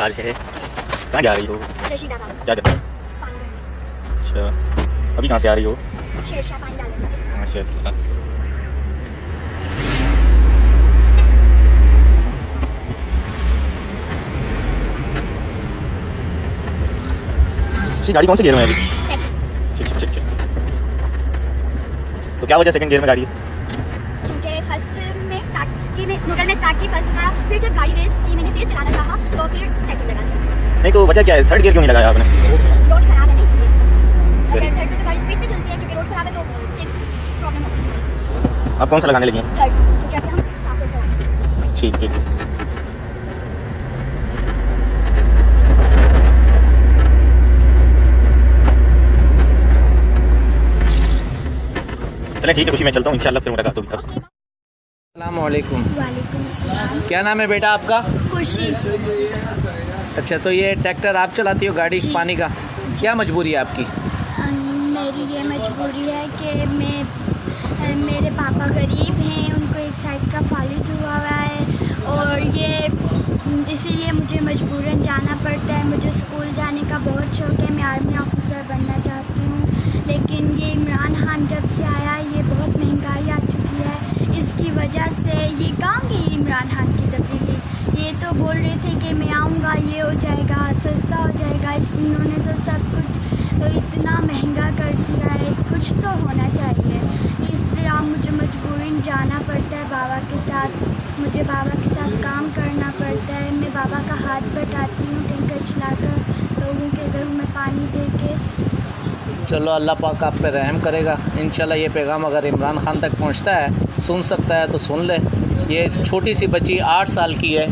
हाल है। कहाँ जा रही हो? रशीदाबाद। क्या करना है? पानी भरने। अच्छा, अभी कहाँ से आ रही हो? शेरशाह पानी डालने। अच्छा, गाड़ी कौन से गियर में है अभी? सेकंड। ठीक। तो क्या वजह सेकंड गियर में गाड़ी है? क्योंकि फर्स्ट में स्टार्ट की, मैं स्कूटर में स्टार्ट की फर्स्ट था, फिर जब गाड़ी रेस की मैंने तेज चलाना चाहा तो फिर सेकंड लगा दिया। नहीं तो वजह क्या है, थर्ड गियर क्यों नहीं लगाया आपने? रोड खराब है ना इसलिए। सही। अगर थर्ड पे तो गाड़ी स्पीड में चलती है, क्योंकि रोड खराब है तो प्रॉब्लम हो सकती है। आप कौन सा लगाने लगी हैं? थर्ड, क्योंकि अभी हम साफ रोड पर हैं। ठीक। चलें ठीक है, खुशी मैं चलता हूँ, इंशाल्लाह फिर मुलाकात होगी आपसे। अस्सलामुअलैकुम। वालेकुम सलाम। क्या नाम है बेटा आपका? खुशी। अच्छा, तो ये ट्रैक्टर आप चलाती हो गाड़ी जी। पानी का? क्या मजबूरी है आपकी? मेरी ये मजबूरी है कि मेरे पापा गरीब हैं, उनको एक साइड का फालिज हुआ है और ये इसीलिए मुझे मजबूरन जाना पड़ता है। मुझे स्कूल जाने का बहुत शौक़ है, मैं आर्मी ऑफिसर बनना चाहती हूँ, लेकिन ये इमरान खान जब से आया ये बहुत महंगाई आ चुकी है। इसकी वजह से ये कहाँ गई इमरान खान की तब्दीली? ये तो बोल रहे थे कि मैं आऊँगा, ये हो जाएगा, सस्ता हो जाएगा। इन्होंने तो सब कुछ इतना महंगा कर दिया है, कुछ तो होना चाहिए। इसलिए मुझे मजबूरन जाना पड़ता है बाबा के साथ, मुझे बाबा के साथ काम करना पड़ता है। मैं बाबा का हाथ बटाती हूँ, टैंकर चलाकर लोगों के घरों में पानी दे के। चलो अल्लाह पाक आप पे रहम करेगा इंशाल्लाह। ये पैगाम अगर इमरान खान तक पहुंचता है, सुन सकता है तो सुन ले। ये छोटी सी बच्ची 8 साल की है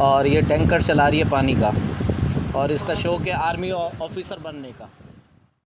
और ये टैंकर चला रही है पानी का और इसका शौक़ है आर्मी ऑफिसर बनने का।